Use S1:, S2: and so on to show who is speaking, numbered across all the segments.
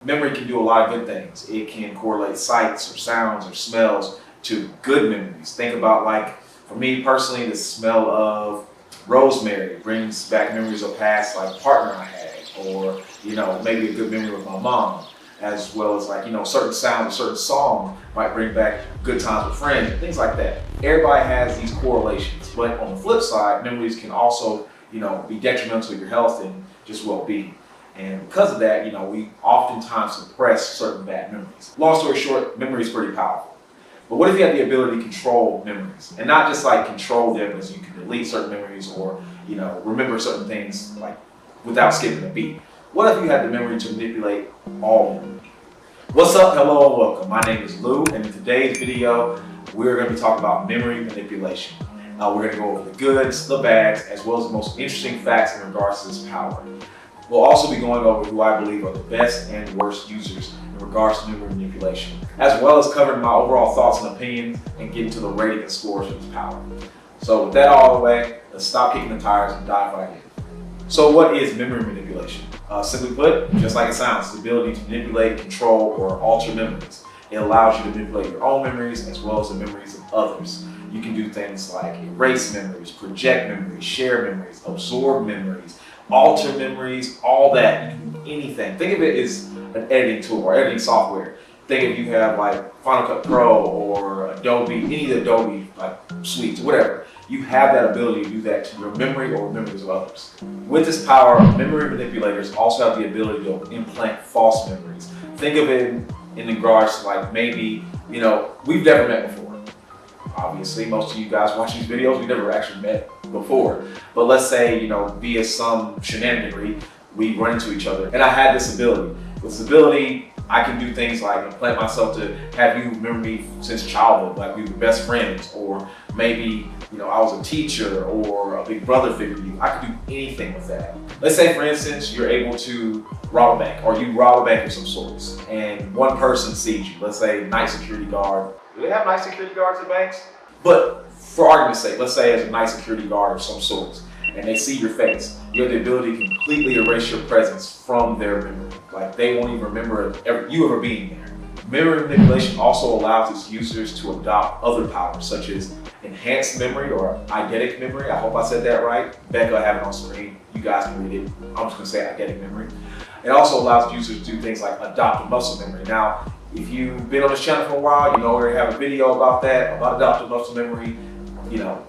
S1: Memory can do a lot of good things. It can correlate sights or sounds or smells to good memories. Think about, like, for me personally, the smell of rosemary brings back memories of past like partner I had, or maybe a good memory with my mom, as well as certain sounds or certain songs might bring back good times with friends, things like that. Everybody has these correlations, but on the flip side, memories can also be detrimental to your health and just well-being. And because of that, we oftentimes suppress certain bad memories. Long story short, memory is pretty powerful. But what if you had the ability to control memories? And not just like control them as you can delete certain memories or, remember certain things like without skipping a beat. What if you had the memory to manipulate all memory? What's up, hello, and welcome. My name is Lou, and in today's video, we're going to be talking about memory manipulation. We're going to go over the goods, the bads, as well as the most interesting facts in regards to this power. We'll also be going over who I believe are the best and worst users in regards to memory manipulation, as well as covering my overall thoughts and opinions and getting to the rating and scores for this power. So with that all the way, let's stop kicking the tires and dive right in. So what is memory manipulation? Simply put, just like it sounds, it's the ability to manipulate, control, or alter memories. It allows you to manipulate your own memories as well as the memories of others. You can do things like erase memories, project memories, share memories, absorb memories, alter memories, all that. You can do anything. Think of it as an editing tool or editing software. Think if you have like Final Cut Pro or Adobe, any of the Adobe like suites, whatever. You have that ability to do that to your memory or memories of others. With this power, memory manipulators also have the ability to implant false memories. Think of it in regards to like maybe, we've never met before. Obviously, most of you guys watching these videos, we never actually met before. But let's say, via some shenaniganry, we run into each other. And I had this ability. With this ability, I can do things like implant myself to have you remember me since childhood, like we were best friends, or maybe, I was a teacher or a big brother figure to you. I could do anything with that. Let's say, for instance, you're able to rob a bank, or you rob a bank of some sorts, and one person sees you. Let's say night security guard. Do they have night security guards at banks? But for argument's sake, let's say as a night security guard of some sorts, and they see your face, you have the ability to completely erase your presence from their memory. Like they won't even remember you ever being there. Memory manipulation also allows its users to adopt other powers, such as enhanced memory or eidetic memory. I hope I said that right. Becca, I have it on screen. You guys can read it. I'm just gonna say eidetic memory. It also allows users to do things like adoptive muscle memory. Now, if you've been on this channel for a while, we already have a video about that, about adoptive muscle memory,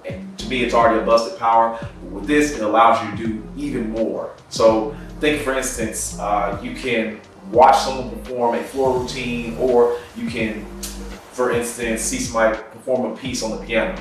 S1: and to me, it's already a busted power. With this, it allows you to do even more. So think, for instance, you can watch someone perform a floor routine, or you can, for instance, see somebody perform a piece on the piano.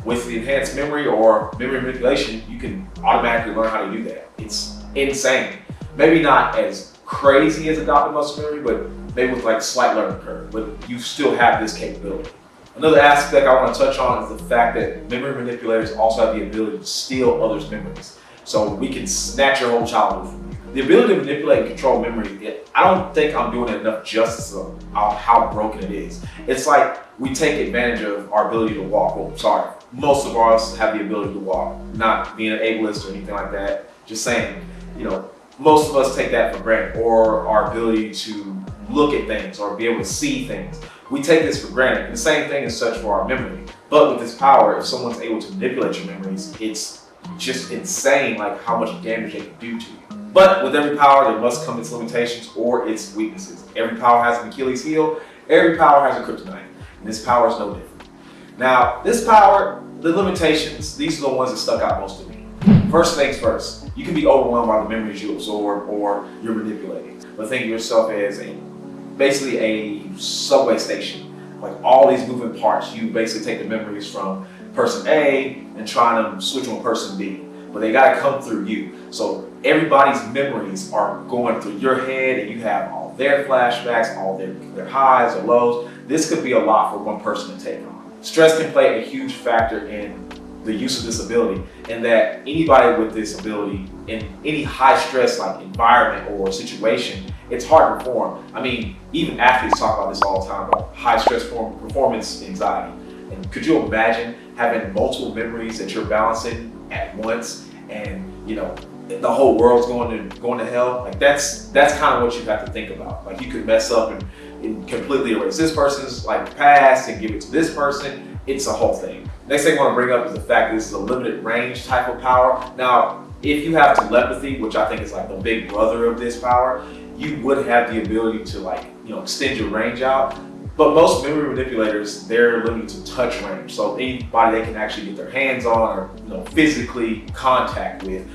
S1: With the enhanced memory or memory manipulation, you can automatically learn how to do that. It's insane. Maybe not as crazy as adoptive muscle memory, but maybe with like slight learning curve, but you still have this capability. Another aspect I want to touch on is the fact that memory manipulators also have the ability to steal others' memories. So we can snatch your whole childhood from you. The ability to manipulate and control memory, I don't think I'm doing enough justice on how broken it is. It's like we take advantage of our ability to walk. Well, sorry, most of us have the ability to walk, not being an ableist or anything like that. Just saying, most of us take that for granted, or our ability to look at things or be able to see things. We take this for granted. And the same thing is such for our memory. But with this power, if someone's able to manipulate your memories, it's just insane like how much damage they can do to you. But with every power, there must come its limitations or its weaknesses. Every power has an Achilles heel. Every power has a kryptonite. And this power is no different. Now, this power, the limitations, these are the ones that stuck out most to me. First things first, you can be overwhelmed by the memories you absorb or you're manipulating. But think of yourself as basically a subway station. Like all these moving parts, you basically take the memories from person A and try to switch on person B. But they gotta come through you. So everybody's memories are going through your head, and you have all their flashbacks, all their highs or lows. This could be a lot for one person to take on. Stress can play a huge factor in the use of this ability, and that anybody with this ability in any high stress like environment or situation, it's hard to perform. I mean, even athletes talk about this all the time, about high stress performance anxiety. And could you imagine having multiple memories that you're balancing at once, and the whole world's going to hell. Like that's kind of what you have to think about. Like you could mess up and completely erase this person's like past and give it to this person. It's a whole thing. Next thing I want to bring up is the fact that this is a limited range type of power. Now, if you have telepathy, which I think is like the big brother of this power, you would have the ability to like, extend your range out. But most memory manipulators, they're limited to touch range. So anybody they can actually get their hands on or physically contact with,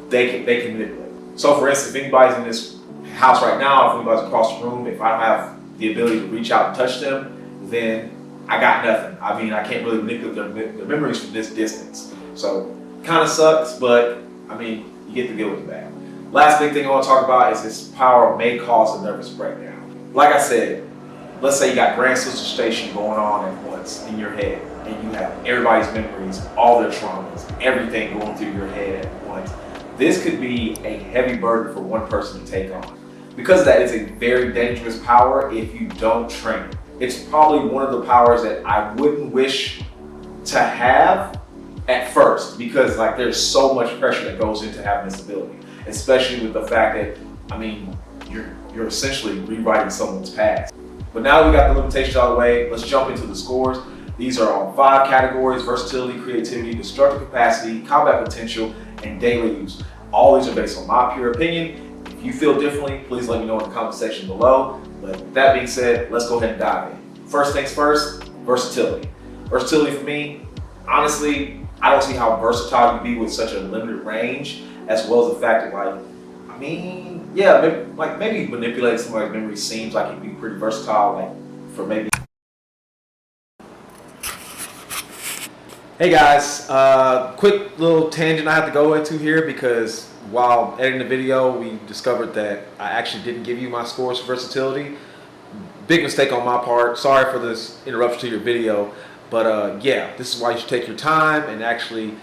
S1: they can manipulate. So for instance, if anybody's in this house right now, if anybody's across the room, if I don't have the ability to reach out and touch them, then I got nothing. I mean, I can't really manipulate their memories from this distance. So kind of sucks, but I mean, you get the good with the bad. Last big thing I want to talk about is this power may cause a nervous breakdown. Like I said, let's say you got Grand Central Station going on at once in your head, and you have everybody's memories, all their traumas, everything going through your head at once. This could be a heavy burden for one person to take on. Because of that, it's a very dangerous power if you don't train it. It's probably one of the powers that I wouldn't wish to have at first, because like there's so much pressure that goes into having this ability, especially with the fact that, I mean, you're essentially rewriting someone's past. But now we got the limitations out of the way, let's jump into the scores. These are on 5 categories: versatility, creativity, destructive capacity, combat potential, and daily use. All these are based on my pure opinion. If you feel differently, please let me know in the comment section below. But with that being said, let's go ahead and dive in. First things first, versatility. Versatility for me, honestly, I don't see how versatile you can be with such a limited range, as well as the fact that like, I mean, yeah, maybe manipulating somebody's memory seems like it can be pretty versatile, like for maybe. Hey guys, quick little tangent I have to go into here, because while editing the video, we discovered that I actually didn't give you my scores for versatility. Big mistake on my part. Sorry for this interruption to your video, but yeah, this is why you should take your time and actually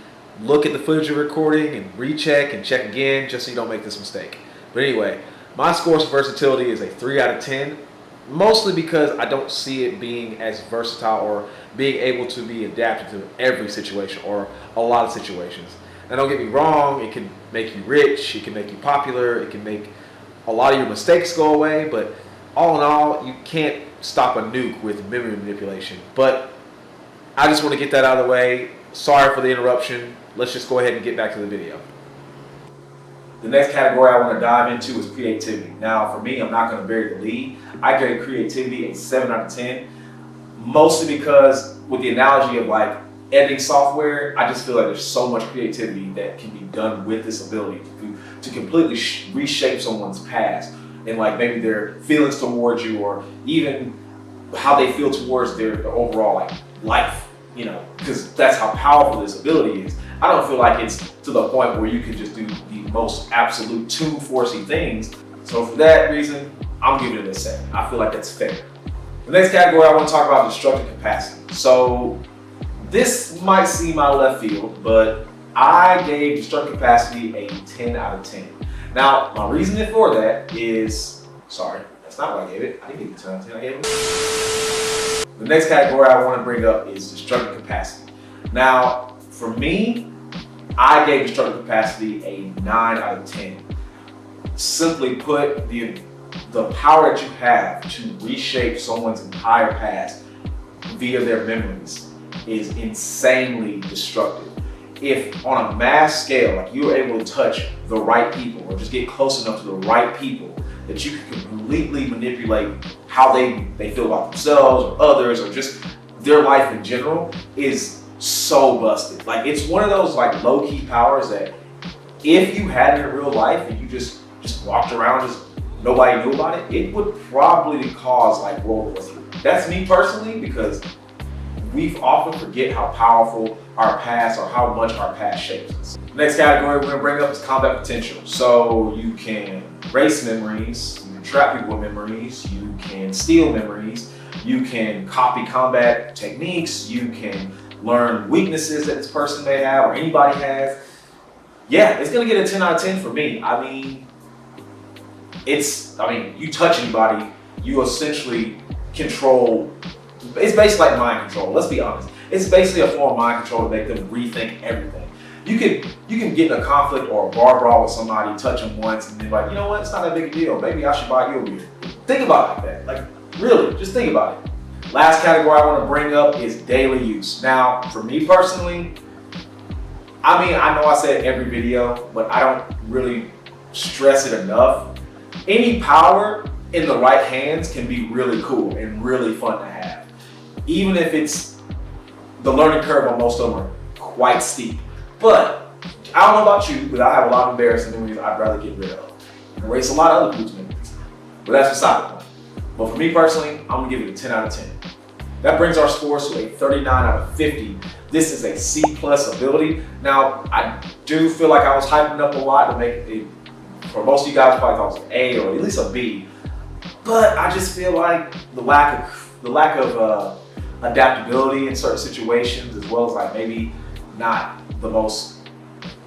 S1: look at the footage you're recording and recheck and check again, just so you don't make this mistake. But anyway, my scores for versatility is a 3 out of 10, mostly because I don't see it being as versatile or being able to be adapted to every situation or a lot of situations. Now don't get me wrong, it can make you rich, it can make you popular, it can make a lot of your mistakes go away, but all in all, you can't stop a nuke with memory manipulation. But I just want to get that out of the way. Sorry for the interruption. Let's just go ahead and get back to the video. The next category I want to dive into is creativity. Now for me, I'm not going to bury the lead. I gave creativity a 7 out of 10, mostly because with the analogy of like editing software, I just feel like there's so much creativity that can be done with this ability to completely reshape someone's past and like maybe their feelings towards you, or even how they feel towards their overall like life, because that's how powerful this ability is. I don't feel like it's to the point where you can just do the most absolute forcey things. So for that reason, I'm giving it a 7. I feel like that's fair. The next category I want to talk about is destructive capacity. So this might seem out of left field, but I gave destructive capacity a 10 out of 10. Now, my reasoning for that is, sorry, that's not what I gave it. I didn't give it a 10 out of 10, I gave it. The next category I want to bring up is destructive capacity. Now, for me, I gave destructive capacity a 9 out of 10. Simply put, the power that you have to reshape someone's entire past via their memories is insanely destructive. If on a mass scale, like you were able to touch the right people or just get close enough to the right people, that you can completely manipulate how they feel about themselves or others or just their life in general, is so busted. Like it's one of those like low-key powers that if you had it in real life and you just walked around, just nobody knew about it, it would probably cause like World War III. That's me personally, because we often forget how powerful our past or how much our past shapes us. Next category we're gonna bring up is combat potential. So you can erase memories, you can trap people with memories, you can steal memories, you can copy combat techniques, you can learn weaknesses that this person may have or anybody has. Yeah, it's gonna get a 10 out of 10 for me. I mean, you touch anybody, you essentially control. It's basically like mind control, let's be honest. It's basically a form of mind control to make them rethink everything. You can get in a conflict or a bar brawl with somebody, touch them once, and then like, you know what, it's not that big a deal. Maybe I should buy you a beer. Think about it like that. Like really, just think about it. Last category I want to bring up is daily use. Now, for me personally, I mean, I know I said every video, but I don't really stress it enough. Any power in the right hands can be really cool and really fun to have. Even if it's the learning curve on most of them are quite steep. But I don't know about you, but I have a lot of embarrassing memories I'd rather get rid of. And erase a lot of other people's memories. But that's beside the point. But for me personally, I'm gonna give it a 10 out of 10. That brings our scores to a 39 out of 50. This is a C+ ability. Now, I do feel like I was hyping up a lot to make it, for most of you guys probably thought it was an A or at least a B. But I just feel like the lack of adaptability in certain situations, as well as like maybe not the most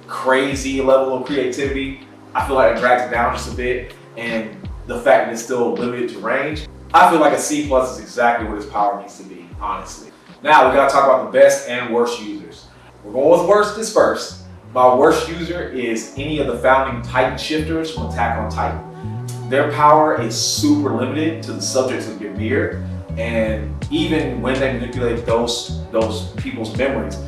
S1: crazy level of creativity, I feel like it drags it down just a bit. And the fact that it's still limited to range, I feel like a C+ is exactly what its power needs to be, honestly. Now we gotta talk about the best and worst users. We're going with worst is first. My worst user is any of the founding Titan shifters from Attack on Titan. Their power is super limited to the subjects of your mirror, and even when they manipulate those people's memories,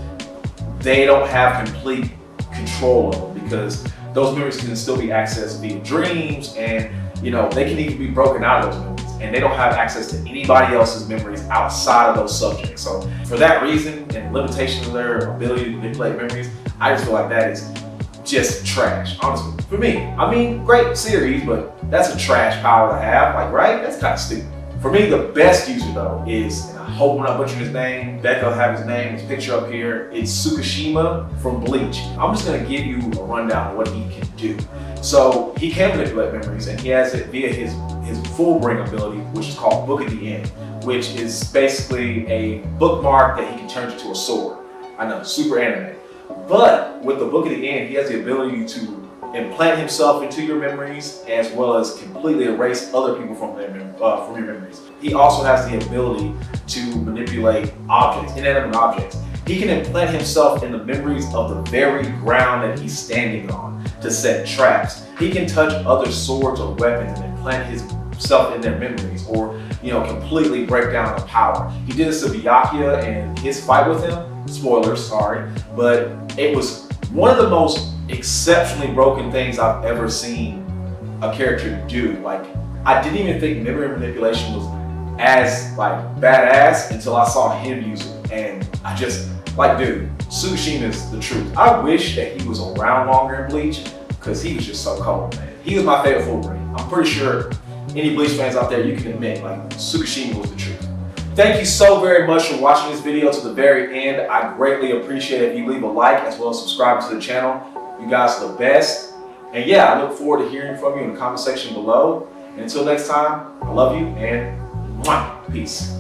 S1: they don't have complete control of them, because those memories can still be accessed via dreams, and they can even be broken out of those memories, and they don't have access to anybody else's memories outside of those subjects. So for that reason and limitation of their ability to manipulate memories, I just feel like that is just trash, honestly. For me, I mean, great series, but that's a trash power to have, like, right? That's kind of stupid. For me, the best user though is, and I hope I'm not butchering his name, Becca will have his name, his picture up here, it's Tsukishima from Bleach. I'm just gonna give you a rundown of what he can do. So he can manipulate memories, and he has it via his full bring ability, which is called Book at the End, which is basically a bookmark that he can turn into a sword. I know, super anime. But with the Book at the End, he has the ability to implant himself into your memories, as well as completely erase other people from your memories. He also has the ability to manipulate objects, inanimate objects. He can implant himself in the memories of the very ground that he's standing on to set traps. He can touch other swords or weapons and implant himself in their memories, or completely break down the power. He did this to Byakuya and his fight with him. Spoilers, sorry, but it was one of the most exceptionally broken things I've ever seen a character do. Like, I didn't even think memory manipulation was as like badass until I saw him use it, and I just like, dude, Tsukishima is the truth. I wish that he was around longer in Bleach, because he was just so cold, man. He was my favorite full bring. I'm pretty sure any Bleach fans out there, you can admit, like, Tsukishima was the truth. Thank you so very much for watching this video to the very end. I greatly appreciate it if you leave a like as well as subscribe to the channel. You guys are the best. And yeah, I look forward to hearing from you in the comment section below. And until next time, I love you and mwah, peace.